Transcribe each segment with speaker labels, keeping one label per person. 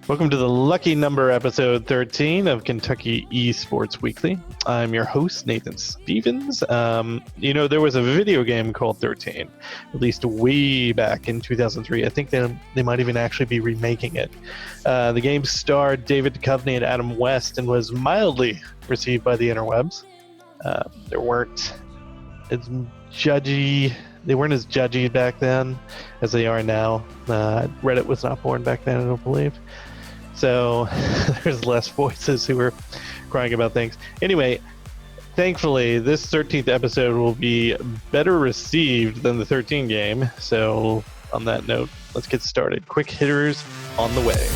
Speaker 1: Welcome to the lucky number episode 13 of Kentucky Esports Weekly. I'm your host, Nathan Stevens. There was a video game called 13, released way back in 2003. I think they might even actually be remaking it. The game starred David Duchovny and Adam West and was mildly received by the interwebs. They weren't as judgy back then as they are now. Reddit was not born back then, I don't believe. So there's less voices who are crying about things. Anyway, thankfully, this 13th episode will be better received than the 13 game. So on that note, let's get started. Quick hitters on the way.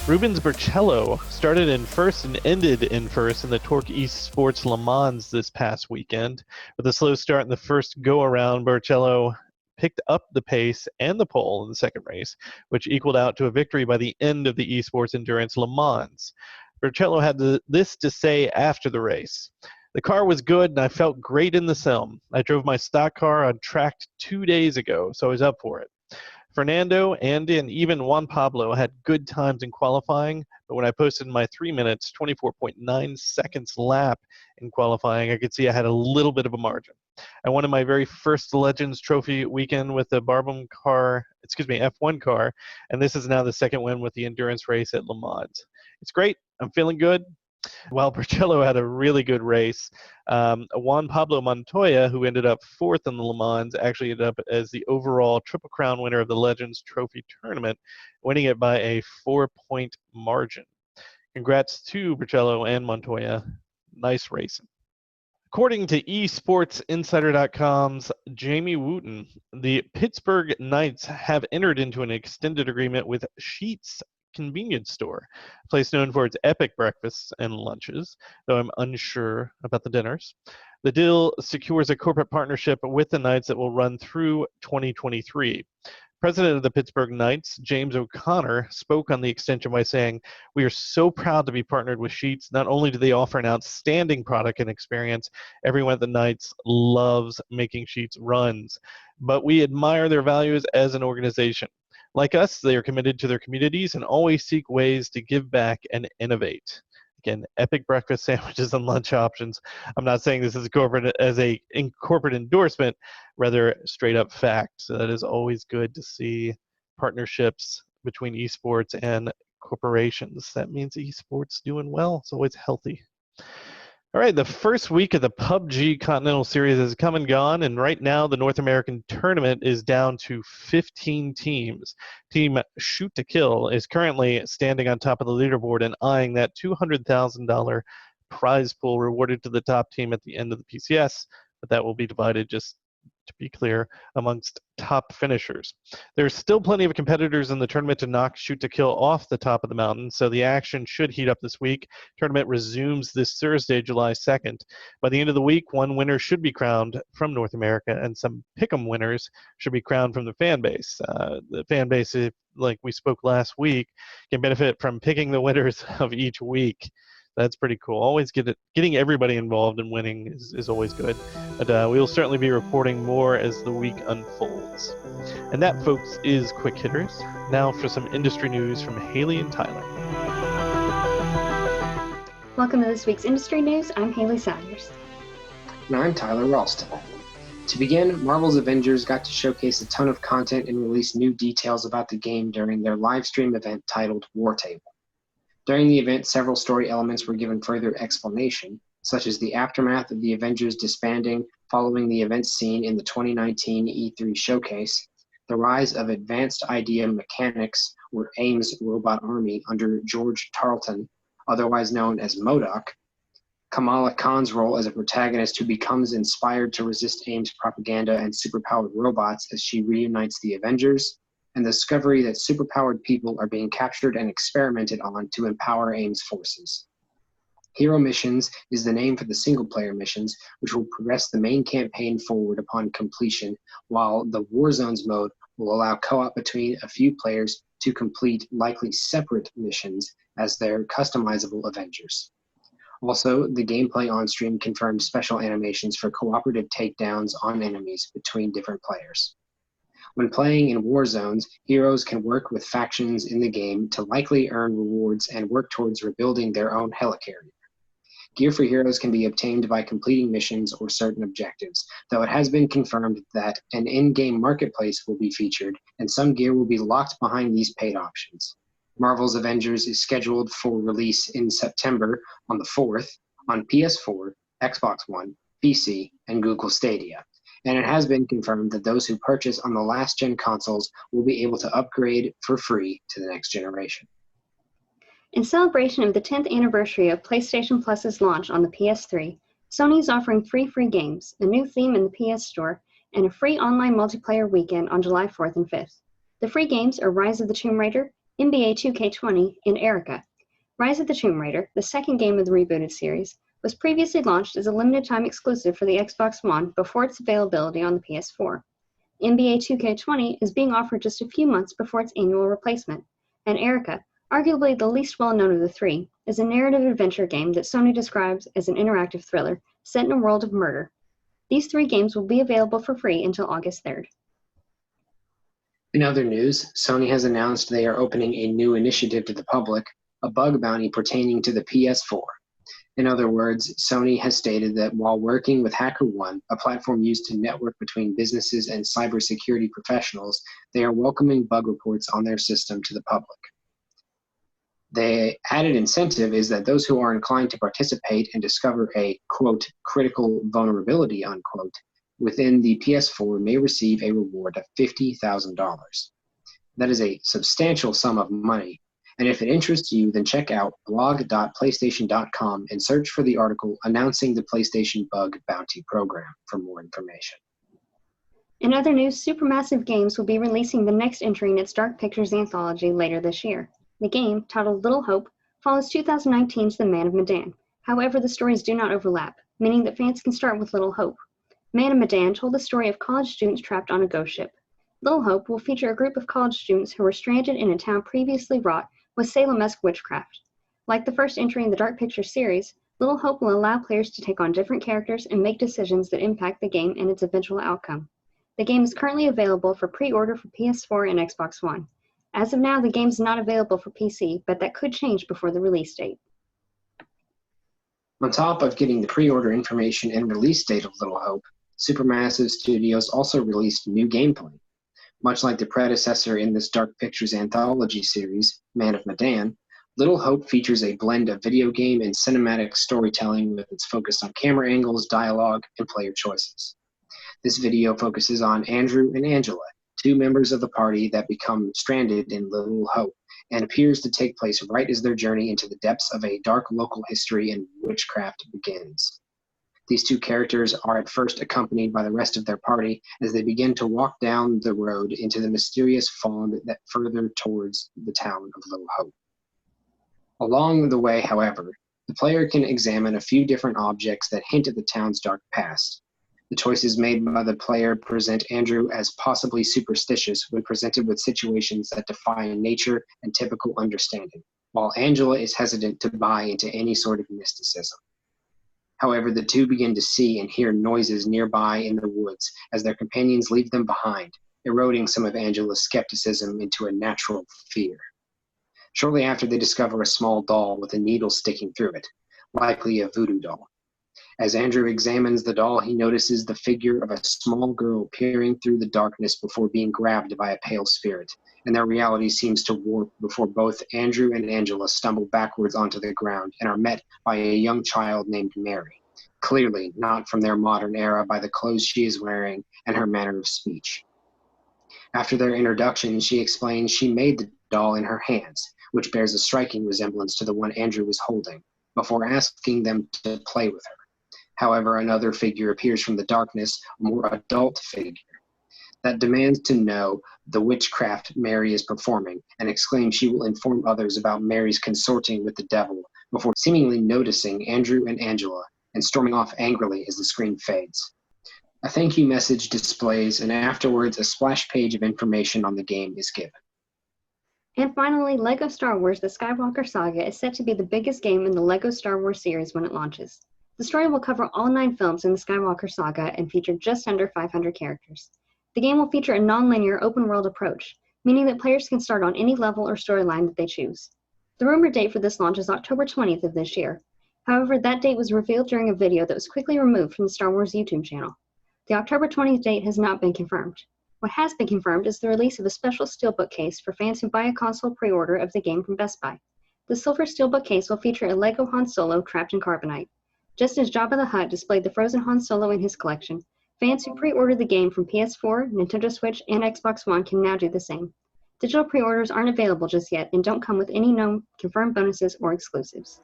Speaker 1: Rubens Barrichello started in first and ended in first in the Torque Esports Le Mans this past weekend. With a slow start in the first go-around, Barrichello picked up the pace and the pole in the second race, which equaled out to a victory by the end of the Esports Endurance Le Mans. Barrichello had this to say after the race. The car was good and I felt great in the sim. I drove my stock car on track 2 days ago, so I was up for it. Fernando, Andy, and even Juan Pablo had good times in qualifying, but when I posted my 3 minutes, 24.9 seconds lap in qualifying, I could see I had a little bit of a margin. I won my very first Legends Trophy weekend with the F1 car, and this is now the second win with the endurance race at Le Mans. It's great. I'm feeling good. While Barrichello had a really good race, Juan Pablo Montoya, who ended up fourth in the Le Mans, actually ended up as the overall Triple Crown winner of the Legends Trophy tournament, winning it by a 4-point margin. Congrats to Barrichello and Montoya. Nice racing. According to eSportsInsider.com's Jamie Wooten, the Pittsburgh Knights have entered into an extended agreement with Sheetz convenience store, a place known for its epic breakfasts and lunches, though I'm unsure about the dinners. The deal secures a corporate partnership with the Knights that will run through 2023. President of the Pittsburgh Knights, James O'Connor, spoke on the extension by saying, "We are so proud to be partnered with Sheetz. Not only do they offer an outstanding product and experience, everyone at the Knights loves making Sheetz runs, but we admire their values as an organization. Like us, they are committed to their communities and always seek ways to give back and innovate." Again, epic breakfast sandwiches and lunch options. I'm not saying this is corporate endorsement, rather straight up fact. So that is always good to see partnerships between esports and corporations. That means esports doing well. It's always healthy. All right, the first week of the PUBG Continental Series has come and gone, and right now the North American tournament is down to 15 teams. Team Shoot to Kill is currently standing on top of the leaderboard and eyeing that $200,000 prize pool rewarded to the top team at the end of the PCS, but that will be divided, just to be clear, amongst top finishers. There's still plenty of competitors in the tournament to knock Shoot to Kill off the top of the mountain, so the action should heat up this week. Tournament resumes this Thursday, July 2nd. By the end of the week, one winner should be crowned from North America, and some pick'em winners should be crowned from the fan base. The fan base, like we spoke last week, can benefit from picking the winners of each week. That's pretty cool. Always getting everybody involved in winning is always good. But we will certainly be reporting more as the week unfolds. And that, folks, is Quick Hitters. Now for some industry news from Hailey and Tyler.
Speaker 2: Welcome to this week's industry news. I'm Hailey Salyers.
Speaker 3: And I'm Tyler Ralston. To begin, Marvel's Avengers got to showcase a ton of content and release new details about the game during their live stream event titled War Table. During the event, several story elements were given further explanation, such as the aftermath of the Avengers disbanding following the events seen in the 2019 E3 showcase, the rise of Advanced Idea Mechanics, or AIM's robot army under George Tarleton, otherwise known as MODOK, Kamala Khan's role as a protagonist who becomes inspired to resist AIM's propaganda and superpowered robots as she reunites the Avengers, and the discovery that superpowered people are being captured and experimented on to empower AIM's forces. Hero Missions is the name for the single-player missions, which will progress the main campaign forward upon completion, while the War Zones mode will allow co-op between a few players to complete likely separate missions as their customizable Avengers. Also, the gameplay on-stream confirmed special animations for cooperative takedowns on enemies between different players. When playing in war zones, heroes can work with factions in the game to likely earn rewards and work towards rebuilding their own helicarrier. Gear for heroes can be obtained by completing missions or certain objectives, though it has been confirmed that an in-game marketplace will be featured, and some gear will be locked behind these paid options. Marvel's Avengers is scheduled for release in September on the 4th on PS4, Xbox One, PC, and Google Stadia, and it has been confirmed that those who purchase on the last-gen consoles will be able to upgrade for free to the next generation.
Speaker 2: In celebration of the 10th anniversary of PlayStation Plus's launch on the PS3, Sony is offering free games, a new theme in the PS Store, and a free online multiplayer weekend on July 4th and 5th. The free games are Rise of the Tomb Raider, NBA 2K20, and Erica. Rise of the Tomb Raider, the second game of the rebooted series, was previously launched as a limited-time exclusive for the Xbox One before its availability on the PS4. NBA 2K20 is being offered just a few months before its annual replacement, and Erica, arguably the least well-known of the three, is a narrative adventure game that Sony describes as an interactive thriller set in a world of murder. These 3 games will be available for free until August 3rd.
Speaker 3: In other news, Sony has announced they are opening a new initiative to the public, a bug bounty pertaining to the PS4. In other words, Sony has stated that while working with HackerOne, a platform used to network between businesses and cybersecurity professionals, they are welcoming bug reports on their system to the public. The added incentive is that those who are inclined to participate and discover a, quote, critical vulnerability, unquote, within the PS4 may receive a reward of $50,000. That is a substantial sum of money, and if it interests you, then check out blog.playstation.com and search for the article announcing the PlayStation Bug Bounty Program for more information.
Speaker 2: In other news, Supermassive Games will be releasing the next entry in its Dark Pictures anthology later this year. The game, titled Little Hope, follows 2019's The Man of Medan. However, the stories do not overlap, meaning that fans can start with Little Hope. Man of Medan told the story of college students trapped on a ghost ship. Little Hope will feature a group of college students who were stranded in a town previously wrought with Salem-esque witchcraft. Like the first entry in the Dark Pictures series, Little Hope will allow players to take on different characters and make decisions that impact the game and its eventual outcome. The game is currently available for pre-order for PS4 and Xbox One. As of now, the game is not available for PC, but that could change before the release date.
Speaker 3: On top of getting the pre-order information and release date of Little Hope, Supermassive Studios also released new gameplay. Much like the predecessor in this Dark Pictures anthology series, Man of Medan, Little Hope features a blend of video game and cinematic storytelling with its focus on camera angles, dialogue, and player choices. This video focuses on Andrew and Angela, 2 members of the party that become stranded in Little Hope, and appears to take place right as their journey into the depths of a dark local history and witchcraft begins. These 2 characters are at first accompanied by the rest of their party as they begin to walk down the road into the mysterious fog that further towards the town of Little Hope. Along the way, however, the player can examine a few different objects that hint at the town's dark past. The choices made by the player present Andrew as possibly superstitious when presented with situations that defy nature and typical understanding, while Angela is hesitant to buy into any sort of mysticism. However, the 2 begin to see and hear noises nearby in the woods as their companions leave them behind, eroding some of Angela's skepticism into a natural fear. Shortly after, they discover a small doll with a needle sticking through it, likely a voodoo doll. As Andrew examines the doll, he notices the figure of a small girl peering through the darkness before being grabbed by a pale spirit, and their reality seems to warp before both Andrew and Angela stumble backwards onto the ground and are met by a young child named Mary, clearly not from their modern era by the clothes she is wearing and her manner of speech. After their introduction, she explains she made the doll in her hands, which bears a striking resemblance to the one Andrew was holding, before asking them to play with her. However, another figure appears from the darkness, a more adult figure, that demands to know the witchcraft Mary is performing and exclaims she will inform others about Mary's consorting with the devil before seemingly noticing Andrew and Angela and storming off angrily as the screen fades. A thank you message displays, and afterwards a splash page of information on the game is given.
Speaker 2: And finally, LEGO Star Wars The Skywalker Saga is set to be the biggest game in the LEGO Star Wars series when it launches. The story will cover all 9 films in the Skywalker Saga and feature just under 500 characters. The game will feature a non-linear open-world approach, meaning that players can start on any level or storyline that they choose. The rumored date for this launch is October 20th of this year. However, that date was revealed during a video that was quickly removed from the Star Wars YouTube channel. The October 20th date has not been confirmed. What has been confirmed is the release of a special steelbook case for fans who buy a console pre-order of the game from Best Buy. The silver steelbook case will feature a Lego Han Solo trapped in carbonite. Just as Jabba the Hutt displayed the frozen Han Solo in his collection, fans who pre-ordered the game from PS4, Nintendo Switch, and Xbox One can now do the same. Digital pre-orders aren't available just yet and don't come with any known confirmed bonuses or exclusives.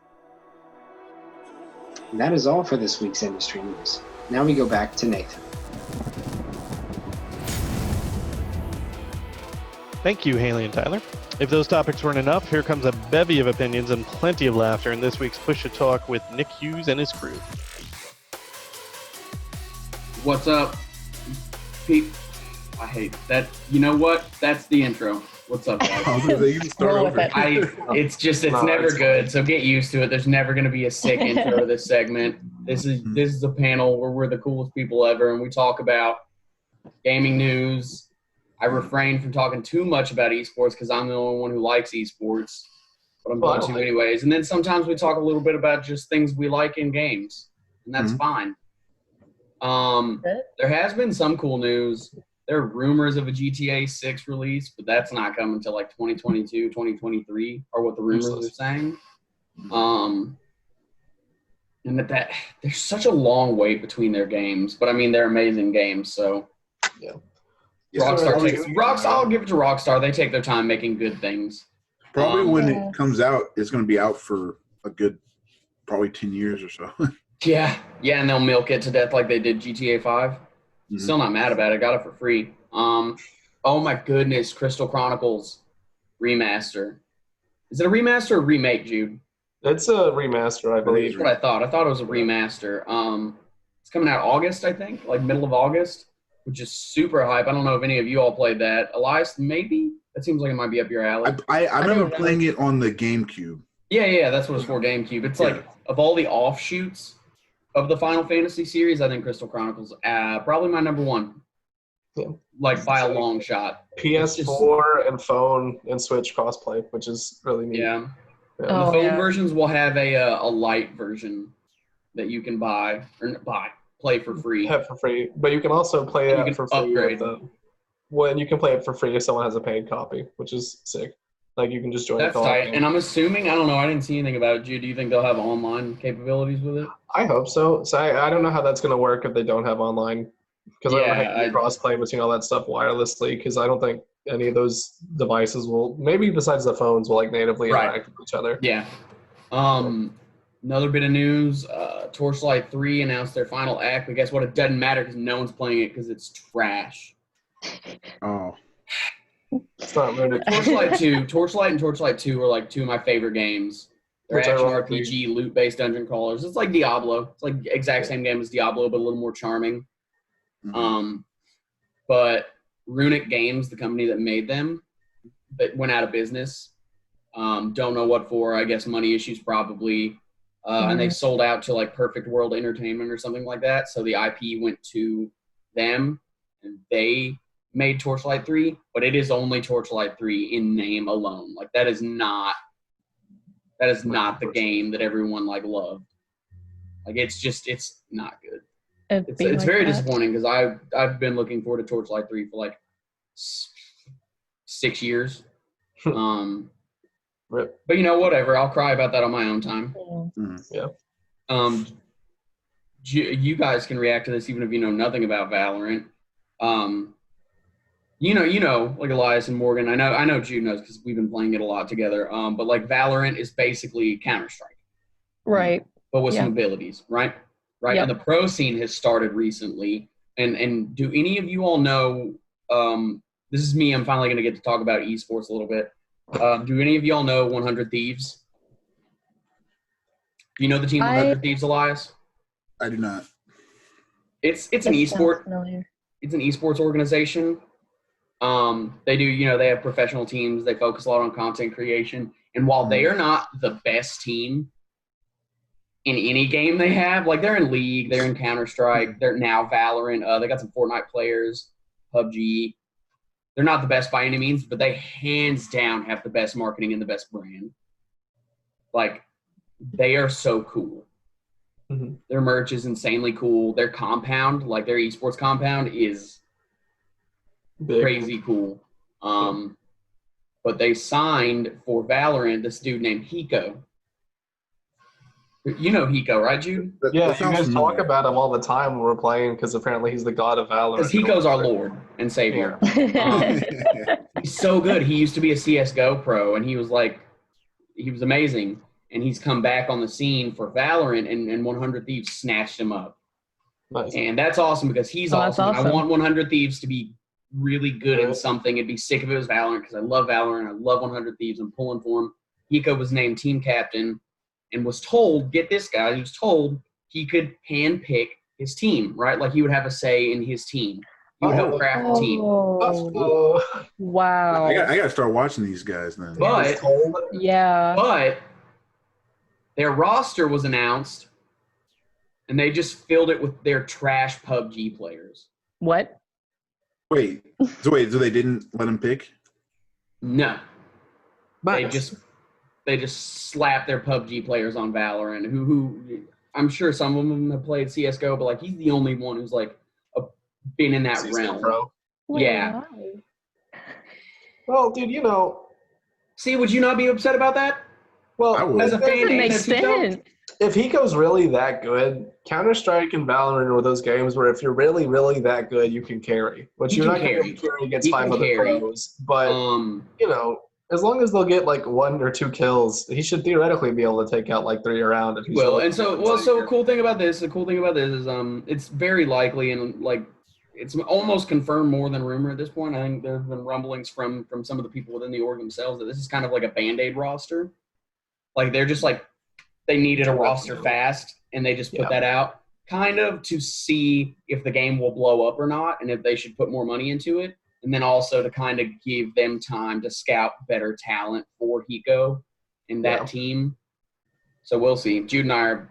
Speaker 3: And that is all for this week's industry news. Now we go back to Nathan.
Speaker 1: Thank you, Hailey and Tyler. If those topics weren't enough, here comes a bevy of opinions and plenty of laughter in this week's Push to Talk with Nick Hughes and his crew.
Speaker 4: What's up, Pete? I hate that. You know what? That's the intro. What's up, guys?
Speaker 5: You can start over.
Speaker 4: It's never good, so get used to it. There's never going to be a sick intro to this segment. This is a panel where we're the coolest people ever, and we talk about gaming news. I refrain from talking too much about esports because I'm the only one who likes esports, but I'm going to anyways. And then sometimes we talk a little bit about just things we like in games, and that's fine. There has been some cool news. There are rumors of a GTA 6 release, but that's not coming until like 2022, 2023, are what the rumors are saying. And that there's such a long wait between their games, but I mean they're amazing games. So
Speaker 5: yeah.
Speaker 4: Rockstar. I'll give it to Rockstar. They take their time making good things.
Speaker 5: Probably when it comes out, it's going to be out for a good, probably 10 years or so.
Speaker 4: Yeah, and they'll milk it to death like they did GTA 5. Mm-hmm. Still not mad about it. Got it for free. Oh my goodness, Crystal Chronicles remaster. Is it a remaster or remake, Jude?
Speaker 6: It's a remaster, I believe.
Speaker 4: That's what I thought. I thought it was a remaster. It's coming out August, I think, like middle of August, which is super hype. I don't know if any of you all played that. Elias, maybe? That seems like it might be up your alley.
Speaker 5: I remember playing it on the GameCube.
Speaker 4: Yeah, that's what it's for, GameCube. It's like, of all the offshoots of the Final Fantasy series, I think Crystal Chronicles probably my number one.
Speaker 6: Yeah.
Speaker 4: Like by a long shot.
Speaker 6: PS4 and phone and Switch crossplay, which is really neat.
Speaker 4: Yeah. The phone versions will have a light version that you can play for free.
Speaker 6: Have for free, but you can also play it for free.
Speaker 4: Upgrade.
Speaker 6: You can play it for free if someone has a paid copy, which is sick. Like you can just join.
Speaker 4: That's tight. And I'm assuming, I don't know, I didn't see anything about it. Jude, do you think they'll have online capabilities with it?
Speaker 6: I hope so. So I don't know how that's going to work if they don't have online. Because I cross-play between all that stuff wirelessly, because I don't think any of those devices will, maybe besides the phones, will like natively interact with each other.
Speaker 4: Yeah. Another bit of news, Torchlight 3 announced their final act, but guess what? It doesn't matter because no one's playing it because it's trash.
Speaker 5: Oh.
Speaker 6: It's not really
Speaker 4: Torchlight and Torchlight 2 are like two of my favorite games. They're action RPG, loot-based dungeon crawlers. It's like Diablo. It's like the exact same game as Diablo, but a little more charming. Mm-hmm. But Runic Games, the company that made them, that went out of business. Don't know what for. I guess money issues probably. And they sold out to like Perfect World Entertainment or something like that. So the IP went to them, and they made Torchlight 3. But it is only Torchlight 3 in name alone. Like that is not the game that everyone like loved. Like it's not good. It's very disappointing because I've been looking forward to Torchlight 3 for like 6 years. But you know, whatever. I'll cry about that on my own time.
Speaker 6: Yeah.
Speaker 4: You guys can react to this even if you know nothing about Valorant. You know, like Elias and Morgan. I know Jude knows because we've been playing it a lot together. But like Valorant is basically Counter-Strike.
Speaker 7: Right.
Speaker 4: But with some abilities, right? Right. Yep. And the pro scene has started recently. And do any of you all know, this is me, I'm finally going to get to talk about esports a little bit. Do any of you all know 100 Thieves? Do you know the team 100 Thieves, Elias?
Speaker 5: I do not.
Speaker 4: It's an esport. It's an esports organization. They do, they have professional teams. They focus a lot on content creation. And while they are not the best team in any game they have, like they're in League, they're in Counter-Strike, they're now Valorant, they got some Fortnite players, PUBG. They're not the best by any means, but they hands down have the best marketing and the best brand. Like, they are so cool.
Speaker 6: Mm-hmm.
Speaker 4: Their merch is insanely cool. Their compound, like their esports compound, is crazy cool. But they signed for Valorant this dude named Hiko. You know Hiko, right, Jude?
Speaker 6: Yeah, you guys talk about him all the time when we're playing because apparently he's the god of Valorant.
Speaker 4: Because Hiko's our Lord and Savior. He's so good. He used to be a CSGO pro, and he was amazing. And he's come back on the scene for Valorant, and 100 Thieves snatched him up.
Speaker 6: Nice.
Speaker 4: And that's awesome because he's awesome. I want 100 Thieves to be really good in something. It'd be sick if it was Valorant because I love Valorant. I love 100 Thieves. I'm pulling for him. Hiko was named team captain and was told, get this guy, he was told he could handpick his team, right? Like he would have a say in his team. He would help craft the team.
Speaker 7: Wow.
Speaker 5: I got to start watching these guys then.
Speaker 4: But their roster was announced, and they just filled it with their trash PUBG players.
Speaker 7: What?
Speaker 5: Wait, so they didn't let him pick?
Speaker 4: No. They just slapped their PUBG players on Valorant, who I'm sure some of them have played CSGO, but like he's the only one who's like been in that realm.
Speaker 6: Pro.
Speaker 4: Yeah.
Speaker 6: Well, dude,
Speaker 4: See, would you not be upset about that?
Speaker 6: Well,
Speaker 4: as a fan,
Speaker 7: it makes sense.
Speaker 6: If Hiko's really that good, Counter-Strike and Valorant are those games where if you're really, really that good, you can carry. But you're not going to carry against 5 other pros. But, as long as they'll get like 1 or 2 kills, he should theoretically be able to take out like 3 around. If he's
Speaker 4: a cool thing about this is it's very likely and like it's almost confirmed more than rumor at this point. I think there have been rumblings from some of the people within the org themselves that this is kind of like a Band-Aid roster. Like they're just like they needed a roster fast and they just put that out kind of to see if the game will blow up or not and if they should put more money into it. And then also to kind of give them time to scout better talent for Hiko in that team. So we'll see. Jude and I are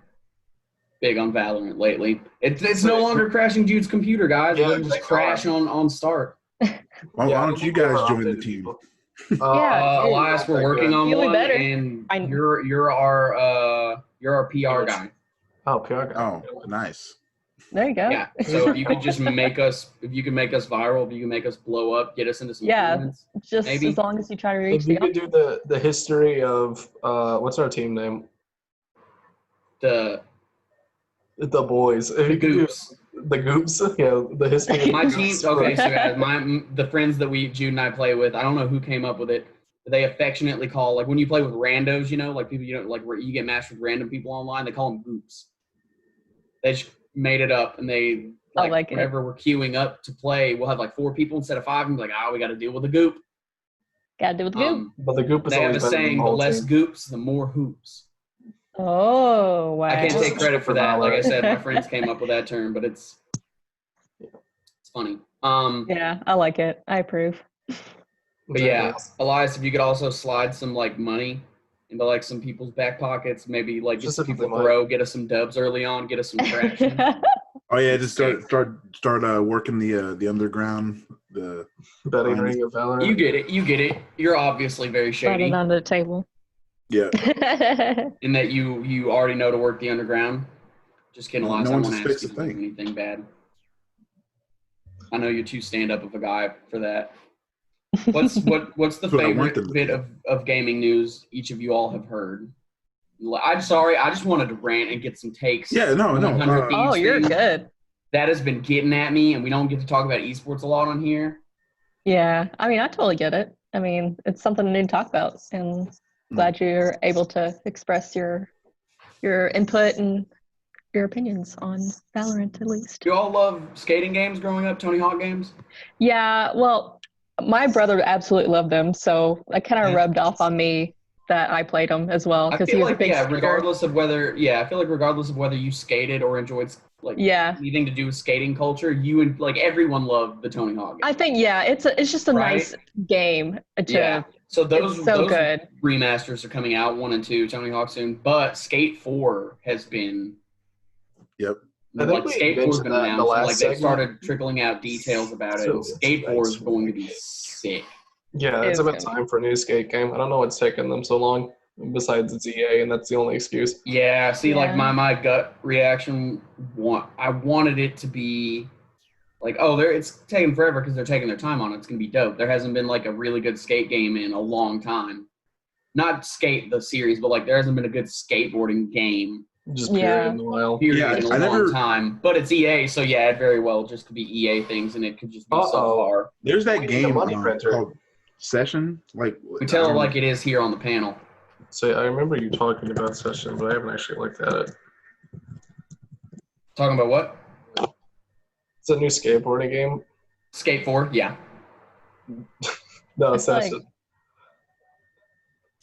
Speaker 4: big on Valorant lately. It's no longer crashing Jude's computer, guys. We're just crashing on start.
Speaker 5: Why don't you guys join the team?
Speaker 4: Elias, we're working on
Speaker 7: Feeling
Speaker 4: one,
Speaker 7: better.
Speaker 4: and you're our PR guy.
Speaker 6: Oh, PR guy.
Speaker 5: Oh, nice.
Speaker 7: There you go.
Speaker 4: Yeah. So if you could just make us viral, if you can make us blow up, get us into some tournaments,
Speaker 7: just
Speaker 4: maybe.
Speaker 7: as long as you try to reach
Speaker 6: If you could do the history of what's our team name?
Speaker 4: The
Speaker 6: boys.
Speaker 4: The Goops.
Speaker 6: The Goops. Yeah, the history. Of
Speaker 4: My
Speaker 6: the
Speaker 4: team.
Speaker 6: Goops.
Speaker 4: Okay, so guys, the friends that Jude and I play with. I don't know who came up with it. But they affectionately call like when you play with randos, like people where you get matched with random people online. They call them Goops. They just made it up, and they whenever we're queuing up to play, we'll have like 4 people instead of 5, and be like, we got to deal with the Goop.
Speaker 7: Got to deal with the Goop.
Speaker 6: But the Goop is
Speaker 4: they have
Speaker 6: always
Speaker 4: a
Speaker 6: better than
Speaker 4: saying:
Speaker 6: the
Speaker 4: the
Speaker 6: whole
Speaker 4: less
Speaker 6: team.
Speaker 4: Goops, the more hoops.
Speaker 7: Oh, wow.
Speaker 4: I can't take credit for that. Like I said, my friends came up with that term, but it's funny.
Speaker 7: Yeah, I like it. I approve.
Speaker 4: But yeah, Elias, if you could also slide some like money into like some people's back pockets, maybe like just people throw, get us some dubs early on, get us some traction.
Speaker 5: Oh yeah, just start working the underground, the
Speaker 6: betting ring of Valorant.
Speaker 4: You get it. You're obviously very shady.
Speaker 7: Right under the table.
Speaker 5: Yeah.
Speaker 4: In that you already know to work the underground. Just kidding, Elias.
Speaker 5: No
Speaker 4: I
Speaker 5: one
Speaker 4: won't ask you
Speaker 5: suspects
Speaker 4: to
Speaker 5: a
Speaker 4: do
Speaker 5: thing.
Speaker 4: anything bad. I know you're too stand-up of a guy for that. What's the favorite bit of gaming news each of you all have heard? I'm sorry, I just wanted to rant and get some takes.
Speaker 5: Yeah, no.
Speaker 7: Oh, you're good.
Speaker 4: That has been getting at me, and we don't get to talk about esports a lot on here.
Speaker 7: Yeah, I mean, I totally get it. I mean, it's something new to talk about, and glad you're able to express your input and your opinions on Valorant, at least.
Speaker 4: Do you all love skating games growing up, Tony Hawk games?
Speaker 7: Yeah, well, my brother absolutely loved them, so it kind of rubbed off on me that I played them as well because he was a big skater.
Speaker 4: regardless of whether you skated or enjoyed anything to do with skating culture, you and like everyone loved the Tony Hawk game.
Speaker 7: I think it's just a nice game
Speaker 4: So those
Speaker 7: good
Speaker 4: remasters are coming out, 1 and 2, Tony Hawk soon, but Skate 4 has been
Speaker 6: I think we
Speaker 4: Skate 4's
Speaker 6: mentioned
Speaker 4: been
Speaker 6: that in the
Speaker 4: announced.
Speaker 6: last
Speaker 4: Like they
Speaker 6: segment.
Speaker 4: started trickling out details about it.
Speaker 6: So
Speaker 4: And Skate 4 is
Speaker 6: nice.
Speaker 4: going to be sick.
Speaker 6: Yeah, it's about time for a new skate game. I don't know what's taking them so long. Besides it's EA, and that's the only excuse.
Speaker 4: Yeah, see, like my gut reaction, I wanted it to be like, oh, it's taking forever because they're taking their time on it. It's gonna be dope. There hasn't been like a really good skate game in a long time. Not Skate the series, but like there hasn't been a good skateboarding game.
Speaker 6: Just period in a while.
Speaker 4: Period in a long time. But it's EA, so yeah, it very well just could be EA things, and it could just be subpar.
Speaker 5: There's that game
Speaker 6: money
Speaker 5: called Session. Like
Speaker 4: we tell it like it is here on the panel.
Speaker 6: So I remember you talking about Session, but I haven't actually looked at it.
Speaker 4: Talking about what?
Speaker 6: It's a new skateboarding game.
Speaker 4: Skate 4, yeah.
Speaker 6: No, Session.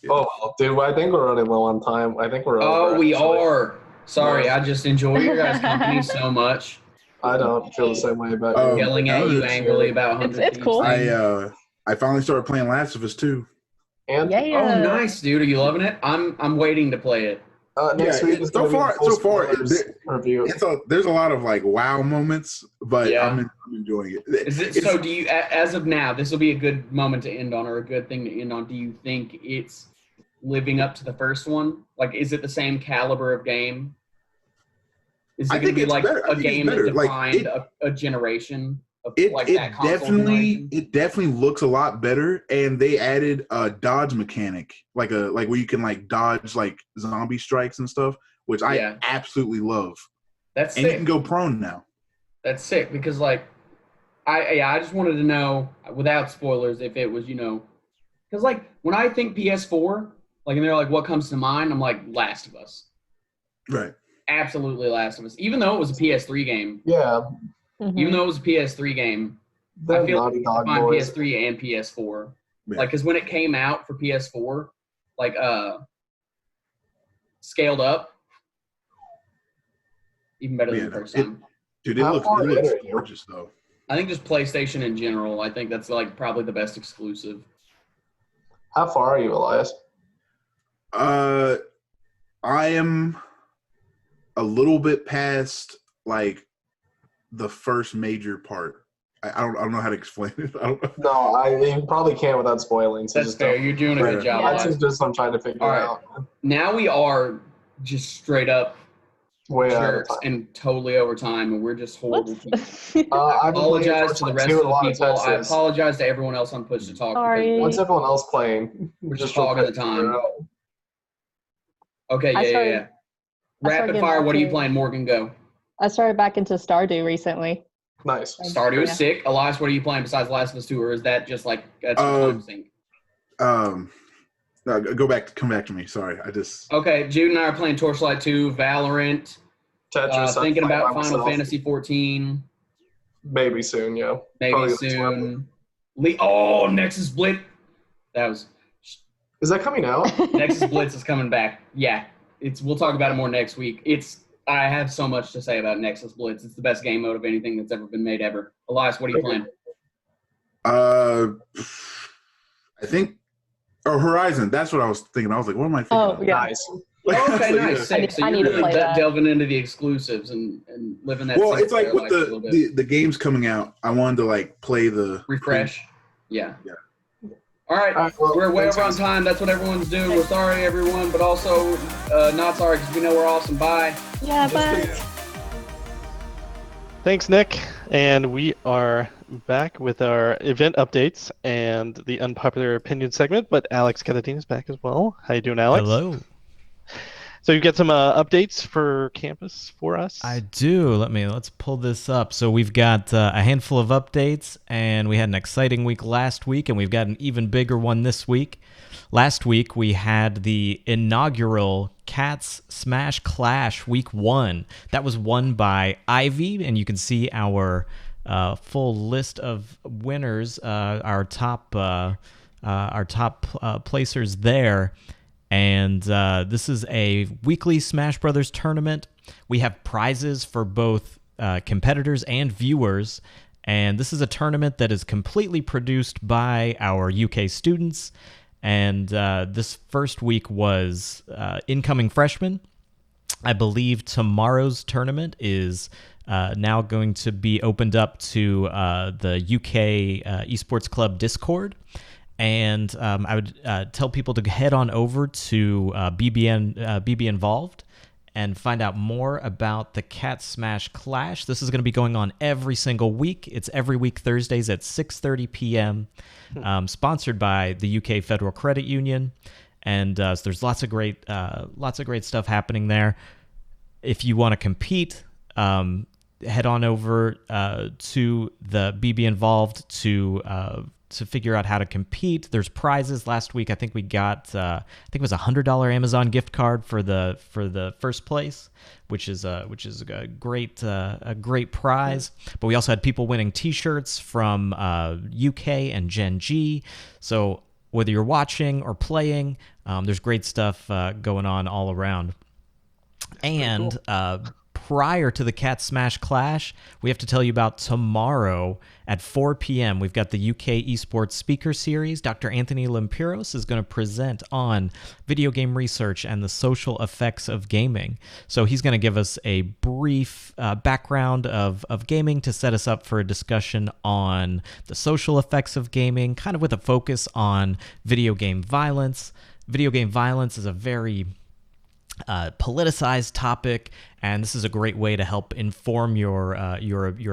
Speaker 6: Oh, dude, I think we're running low on time. I think we're over.
Speaker 4: Oh, we are. Sorry, I just enjoy your guys' company so much.
Speaker 6: I don't feel the same way about you.
Speaker 4: Yelling at you angrily about 100
Speaker 7: It's cool.
Speaker 5: I finally started playing Last of Us 2.
Speaker 6: And
Speaker 4: oh, nice, dude. Are you loving it? I'm waiting to play it.
Speaker 6: Next week
Speaker 5: so far,
Speaker 6: review.
Speaker 5: There's a lot of like wow moments, but I'm enjoying it.
Speaker 4: So do you, as of now, this will be a good moment to end on, or a good thing to end on? Do you think it's living up to the first one? Like, is it the same caliber of game? Is it going to be like a game that defined a generation?
Speaker 5: It definitely looks a lot better, and they added a dodge mechanic, like where you can like dodge like zombie strikes and stuff, which I absolutely love.
Speaker 4: That's
Speaker 5: and
Speaker 4: sick.
Speaker 5: You can go prone now.
Speaker 4: That's sick because like I just wanted to know without spoilers if it was because like when I think PS4 like and they're like what comes to mind, I'm like Last of Us.
Speaker 5: Right.
Speaker 4: Absolutely Last of Us, even though it was a PS3 game.
Speaker 6: Yeah.
Speaker 4: Mm-hmm. Even though it was a PS3 game, I feel like I find PS3 and PS4. Yeah. Like, because when it came out for PS4, like, scaled up, even better than the first time.
Speaker 5: Dude, it looks gorgeous, though.
Speaker 4: I think just PlayStation in general, I think that's, like, probably the best exclusive.
Speaker 6: How far are you, Elias?
Speaker 5: I am a little bit past, like, the first major part. I don't know how to explain it. I don't know.
Speaker 6: No, you probably can't without spoiling. So
Speaker 4: that's fair. You're doing a good job.
Speaker 6: That's just I'm trying to figure out.
Speaker 4: Now we are just straight up jerks and totally over time, and we're just horrible people. I apologize to the rest of the people. I apologize to everyone else on Push to Talk.
Speaker 6: What's everyone else playing?
Speaker 4: We're just talking the time. Okay, yeah. Rapid fire. What are you playing, Morgan? Go.
Speaker 7: I started back into Stardew recently.
Speaker 6: Nice.
Speaker 4: Stardew is sick. Elias, what are you playing besides Last of Us 2, or is that just like that's your time sync?
Speaker 5: No, come back to me. Sorry,
Speaker 4: Okay, Jude and I are playing Torchlight 2, Valorant.
Speaker 6: Tetris.
Speaker 4: Thinking about Final Fantasy 14.
Speaker 6: Maybe soon, yeah.
Speaker 4: Maybe probably soon. Nexus Blitz.
Speaker 6: Is that coming out?
Speaker 4: Nexus Blitz is coming back. Yeah, we'll talk about it more next week. I have so much to say about Nexus Blitz. It's the best game mode of anything that's ever been made ever. Elias, what are you playing?
Speaker 5: I think Horizon. That's what I was thinking. I was like, what am I thinking?
Speaker 7: Oh, yeah.
Speaker 6: Nice.
Speaker 4: Okay, nice.
Speaker 7: So I need to play that.
Speaker 4: Delving into the exclusives and living that.
Speaker 5: Well, it's like with the games coming out, I wanted to like play the
Speaker 4: refresh. Yeah. All right, we're way over on time. That's what everyone's doing. We're sorry, everyone, but also not sorry because we know we're awesome. Bye.
Speaker 7: Yeah, bye.
Speaker 1: Thanks, Nick. And we are back with our event updates and the Unpopular Opinion segment, but Alex Cutadean is back as well. How you doing, Alex?
Speaker 8: Hello.
Speaker 1: So you got some updates for campus for us?
Speaker 8: I do. Let's pull this up. So we've got a handful of updates, and we had an exciting week last week, and we've got an even bigger one this week. Last week we had the inaugural Cats Smash Clash Week 1. That was won by Ivy, and you can see our full list of winners, our top placers there. And this is a weekly Smash Brothers tournament. We have prizes for both competitors and viewers. And this is a tournament that is completely produced by our UK students. And this first week was incoming freshmen. I believe tomorrow's tournament is now going to be opened up to the UK Esports Club Discord. And I would tell people to head on over to BB Involved and find out more about the Cat Smash Clash. This is going to be going on every single week. It's every week Thursdays at 6:30 p.m. Sponsored by the UK Federal Credit Union. And so there's lots of great stuff happening there. If you want to compete, head on over to the BB Involved to figure out how to compete. There's prizes. Last week, I think we got it was $100 Amazon gift card for the first place, which is a great prize. But we also had people winning T-shirts from UK and Gen G. So whether you're watching or playing, there's great stuff going on all around. And prior to the Cat Smash Clash, we have to tell you about tomorrow at 4 p.m. We've got the UK Esports Speaker Series. Dr. Anthony Limpiros is going to present on video game research and the social effects of gaming. So he's going to give us a brief background of gaming to set us up for a discussion on the social effects of gaming, kind of with a focus on video game violence. Video game violence is a very politicized topic, and this is a great way to help inform your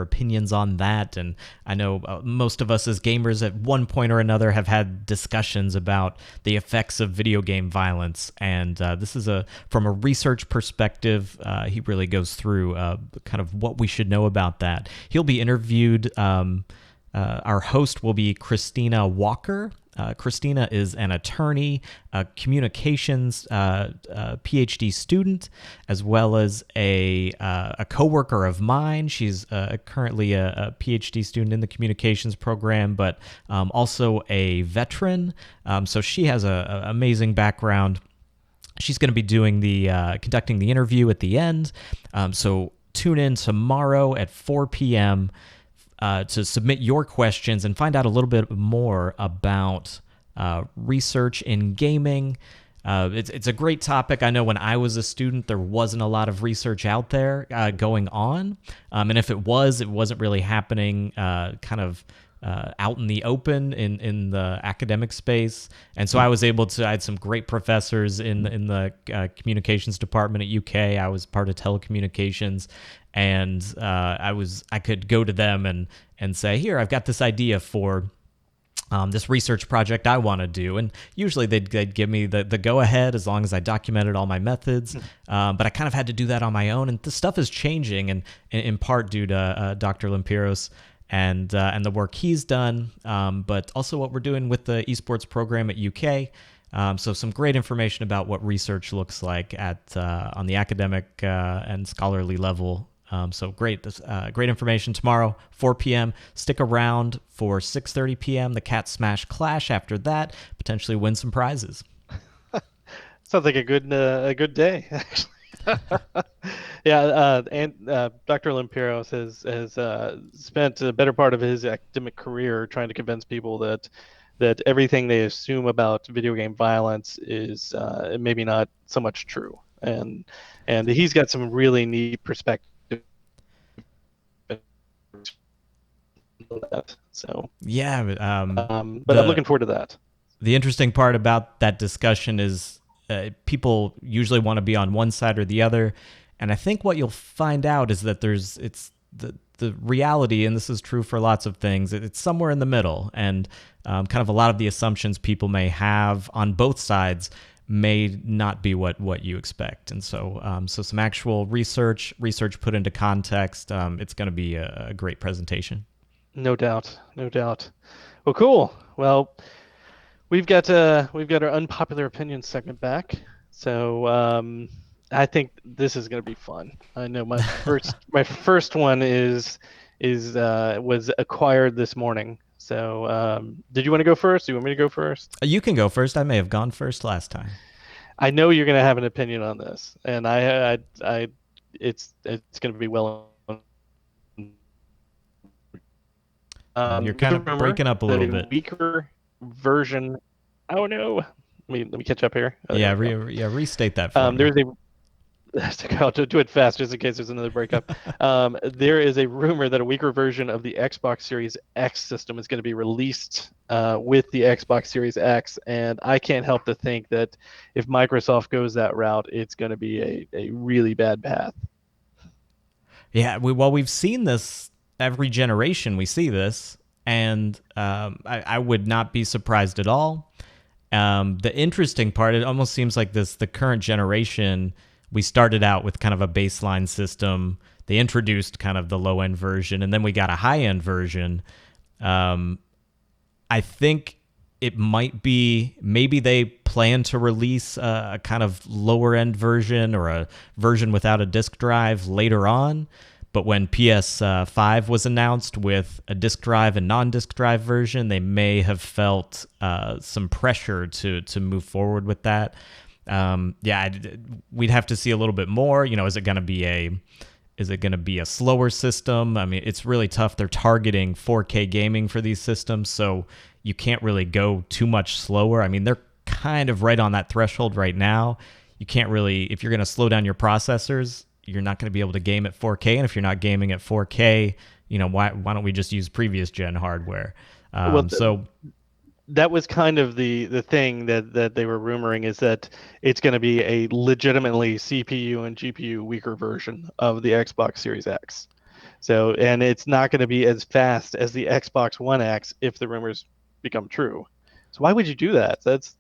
Speaker 8: opinions on that. And I know most of us as gamers at one point or another have had discussions about the effects of video game violence, and this is from a research perspective. He really goes through kind of what we should know about that. He'll be interviewed. Our host will be Christina Walker. Christina is an attorney, a communications PhD student, as well as a coworker of mine. She's currently a PhD student in the communications program, but also a veteran. So she has an amazing background. She's going to be doing conducting the interview at the end. So tune in tomorrow at 4 p.m. To submit your questions and find out a little bit more about research in gaming. It's a great topic. I know when I was a student, there wasn't a lot of research out there going on. And if it wasn't really happening kind of out in the open in the academic space. And so I had some great professors in the communications department at UK. I was part of telecommunications, and I could go to them and say, here, I've got this idea for this research project I want to do. And usually they'd give me the go-ahead as long as I documented all my methods. But I kind of had to do that on my own. And the stuff is changing, and in part due to Dr. Limpiros and the work he's done, but also what we're doing with the esports program at UK. So some great information about what research looks like on the academic and scholarly level. So great information tomorrow, 4 p.m. Stick around for 6:30 p.m. the Cat Smash Clash. After that, potentially win some prizes.
Speaker 1: Sounds like a good day, actually. Yeah, and Dr. Limpiros has spent a better part of his academic career trying to convince people that everything they assume about video game violence is maybe not so much true, and he's got some really neat perspective. So
Speaker 8: yeah,
Speaker 1: but I'm looking forward to that.
Speaker 8: The interesting part about that discussion is people usually want to be on one side or the other, and I think what you'll find out is that it's the reality, and this is true for lots of things, it's somewhere in the middle, and kind of a lot of the assumptions people may have on both sides may not be what you expect. And so some actual research put into context. It's going to be a great presentation.
Speaker 1: No doubt. Well, cool. Well, we've got our unpopular opinions segment back. So I think this is going to be fun. I know my first one was acquired this morning. So did you want to go first? Do you want me to go first?
Speaker 8: You can go first. I may have gone first last time.
Speaker 1: I know you're going to have an opinion on this, and it's going to be well.
Speaker 8: You're kind of breaking up a little bit.
Speaker 1: Weaker version. Oh no! Let me catch up here.
Speaker 8: Yeah, restate that for me.
Speaker 1: I'll do it fast just in case there's another breakup. There is a rumor that a weaker version of the Xbox Series X system is going to be released with the Xbox Series X, and I can't help to think that if Microsoft goes that route, it's going to be a really bad path.
Speaker 8: Yeah, we've seen this every generation. We see this, and I would not be surprised at all. The interesting part, it almost seems like the current generation, we started out with kind of a baseline system. They introduced kind of the low-end version, and then we got a high-end version. I think it might be, maybe they plan to release a kind of lower-end version or a version without a disk drive later on. But when PS5 was announced with a disk drive and non-disk drive version, they may have felt some pressure to move forward with that. We'd have to see a little bit more. Is it going to be a slower system? I mean, it's really tough. They're targeting 4K gaming for these systems, so you can't really go too much slower. I mean, they're kind of right on that threshold right now. You can't really, if you're going to slow down your processors, you're not going to be able to game at 4K. And if you're not gaming at 4K, why don't we just use previous gen hardware?
Speaker 1: That was kind of the thing that they were rumoring, is that it's going to be a legitimately CPU and GPU weaker version of the Xbox Series X. So, and it's not going to be as fast as the Xbox One X if the rumors become true. So why would you do that? That's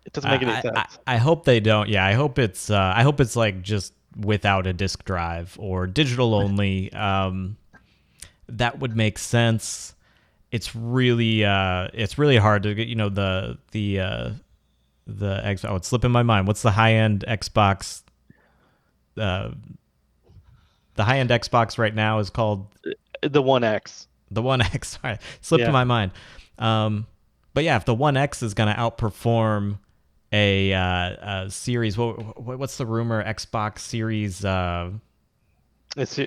Speaker 1: it doesn't make any sense.
Speaker 8: I hope they don't. Yeah, I hope it's like just without a disk drive or digital only. That would make sense. It's really hard to get, the X. Oh, it's slipping my mind. What's the high end Xbox? The high end Xbox right now is called
Speaker 1: the One X.
Speaker 8: The One X. Sorry, slipped in my mind. But yeah, if the One X is going to outperform a series, what's the rumor? Xbox Series.
Speaker 1: It's.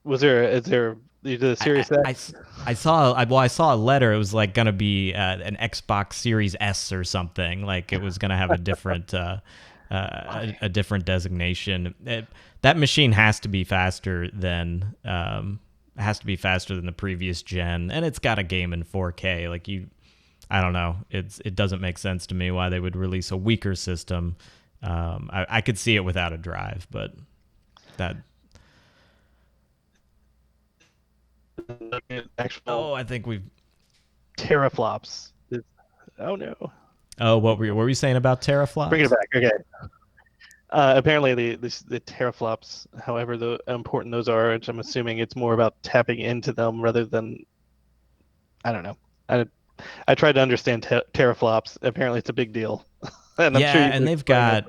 Speaker 1: Was there? Is there? The Series X?
Speaker 8: I saw a letter. It was like going to be an Xbox Series S or something. Like it was going to have a different a different designation. That machine has to be faster than the previous gen, and it's got a game in 4K. I don't know. It doesn't make sense to me why they would release a weaker system. I could see it without a drive, but that. I think we've
Speaker 1: teraflops. Oh no.
Speaker 8: Oh, what were you saying about teraflops?
Speaker 1: Bring it back. Okay. Apparently the teraflops, however important those are, which I'm assuming it's more about tapping into them rather than, I don't know. I tried to understand teraflops. Apparently it's a big deal.
Speaker 8: And I'm sure and they've got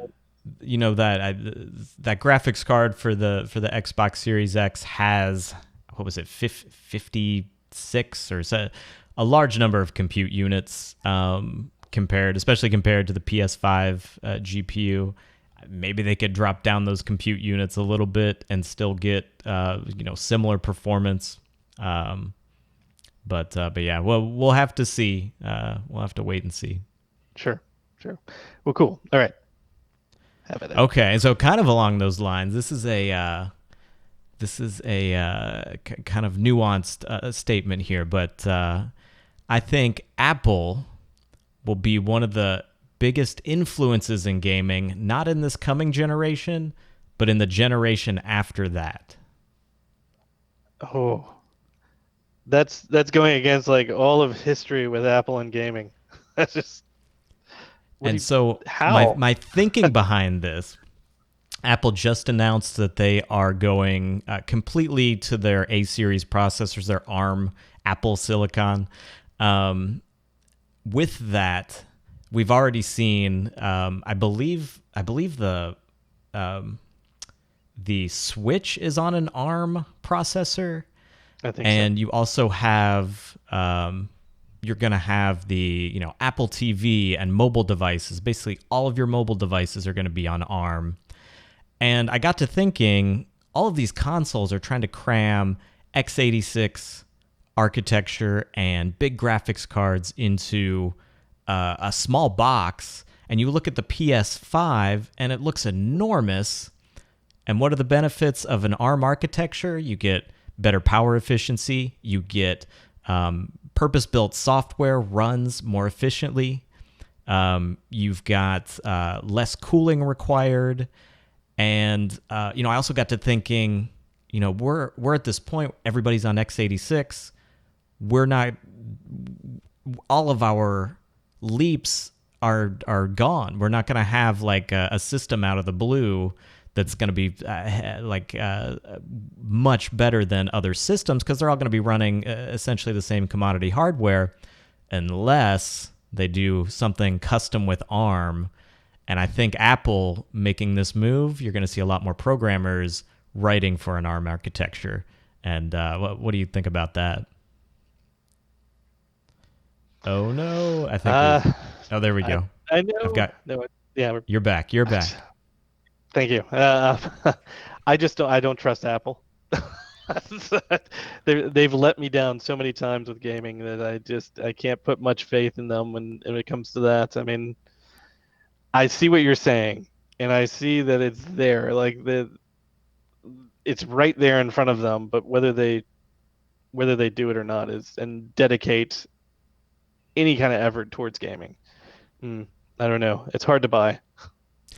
Speaker 8: that graphics card for the Xbox Series X has, what was it, 56 or so, a large number of compute units especially compared to the PS5 GPU. Maybe they could drop down those compute units a little bit and still get similar performance. But yeah, we'll have to see. We'll have to wait and see. Sure.
Speaker 1: Well, cool. All right. Have it.
Speaker 8: Okay, so kind of along those lines, this is a kind of nuanced statement here, but I think Apple will be one of the biggest influences in gaming, not in this coming generation, but in the generation after that.
Speaker 1: Oh, that's going against all of history with Apple and gaming. That's just.
Speaker 8: How? My thinking behind this. Apple just announced that they are going completely to their A-series processors, their ARM Apple Silicon. With that, we've already seen, I believe the Switch is on an ARM processor.
Speaker 1: I think
Speaker 8: and
Speaker 1: so.
Speaker 8: You also have, you're going to have the Apple TV and mobile devices. Basically, all of your mobile devices are going to be on ARM. And I got to thinking, all of these consoles are trying to cram x86 architecture and big graphics cards into a small box, and you look at the PS5 and it looks enormous. And what are the benefits of an ARM architecture? You get better power efficiency. You get purpose-built software runs more efficiently. You've got less cooling required. And, I also got to thinking, we're at this point, everybody's on x86. We're not, all of our leaps are gone. We're not going to have like a system out of the blue that's going to be much better than other systems, because they're all going to be running essentially the same commodity hardware, unless they do something custom with ARM. And I think Apple making this move, you're going to see a lot more programmers writing for an ARM architecture. And what do you think about that? Oh no! I think. Oh, there we go.
Speaker 1: I know.
Speaker 8: You're back. You're back.
Speaker 1: Thank you. I don't trust Apple. They've let me down so many times with gaming that I can't put much faith in them when it comes to that. I mean, I see what you're saying, and I see that it's there, it's right there in front of them. But whether they do it or not and dedicate any kind of effort towards gaming, I don't know. It's hard to buy.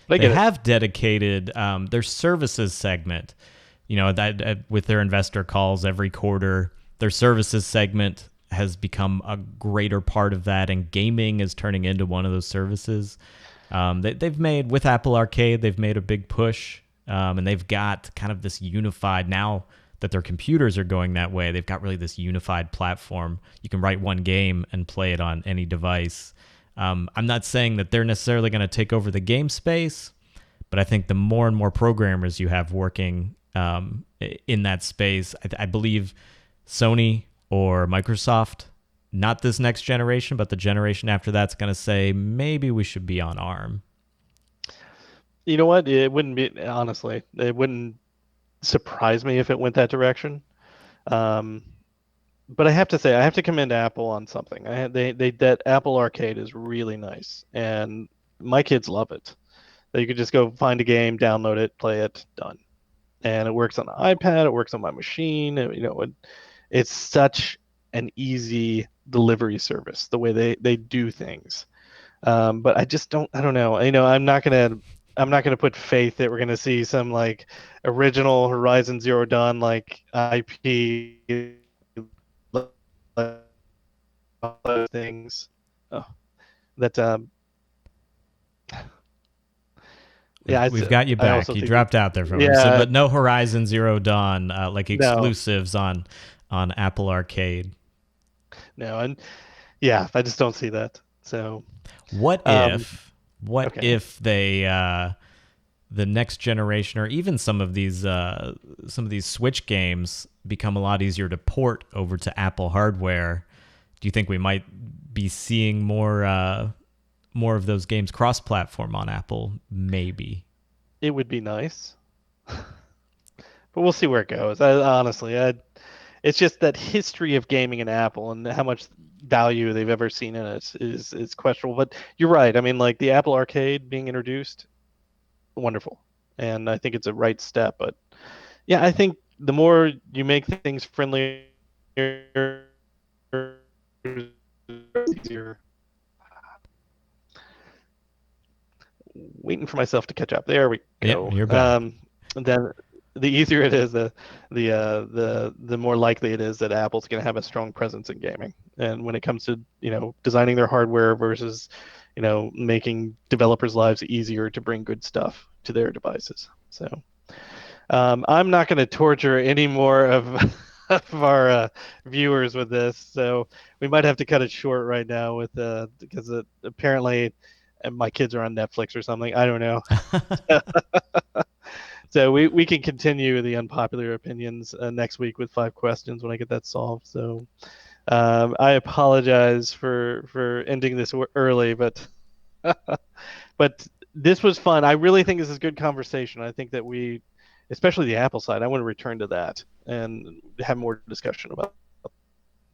Speaker 8: They have dedicated their services segment, that with their investor calls every quarter. Their services segment has become a greater part of that, and gaming is turning into one of those services. They've made, with Apple Arcade, they've made a big push, and they've got kind of this unified, now that their computers are going that way, they've got really this unified platform. You can write one game and play it on any device. I'm not saying that they're necessarily going to take over the game space, but I think the more and more programmers you have working in that space, I believe Sony or Microsoft, not this next generation, but the generation after that's going to say, maybe we should be on ARM.
Speaker 1: You know what? It wouldn't surprise me if it went that direction. But I have to say, I have to commend Apple on something. That Apple Arcade is really nice, and my kids love it. You could just go find a game, download it, play it, done. And it works on the iPad, it works on my machine. It's such an easy delivery service, the way they do things. But I don't know. I'm not gonna put faith that we're gonna see some like original Horizon Zero Dawn like IP things.
Speaker 8: We've got you back. You dropped out there for a minute. So, but no Horizon Zero Dawn exclusives on Apple Arcade.
Speaker 1: No, and I just don't see that. So
Speaker 8: what if they the next generation, or even some of these Switch games, become a lot easier to port over to Apple hardware? Do you think we might be seeing more of those games cross-platform on Apple? Maybe.
Speaker 1: It would be nice, but we'll see where it goes. Honestly, it's just that history of gaming in Apple and how much value they've ever seen in it is questionable. But you're right. I mean, like the Apple Arcade being introduced, wonderful, and I think it's a right step. But yeah, I think the more you make things friendlier, easier. Waiting for myself to catch up. There we go.
Speaker 8: Yep, you're back.
Speaker 1: And then the easier it is, the more likely it is that Apple's going to have a strong presence in gaming. And when it comes to designing their hardware versus making developers' lives easier to bring good stuff to their devices. So I'm not going to torture any more of our viewers with this. So we might have to cut it short right now because apparently my kids are on Netflix or something. I don't know. So we can continue the unpopular opinions next week with 5 questions when I get that solved. So I apologize for ending this early, but this was fun. I really think this is good conversation. I think that especially the Apple side, I want to return to that and have more discussion about it.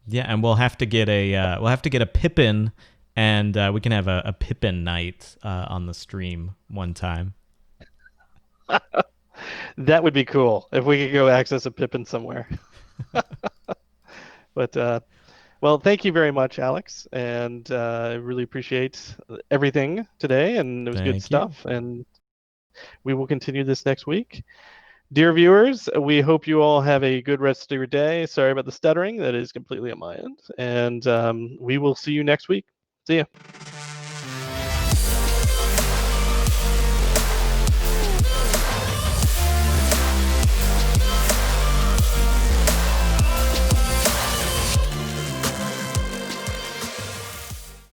Speaker 8: Yeah, and we'll have to get a Pippin and we can have a Pippin night on the stream one time.
Speaker 1: That would be cool if we could go access a Pippin somewhere. But well, thank you very much, Alex, and I really appreciate everything today, and it was good stuff. And we will continue this next week. Dear viewers, we hope you all have a good rest of your day. Sorry about the stuttering. That is completely on my end. And we will see you next week. See ya.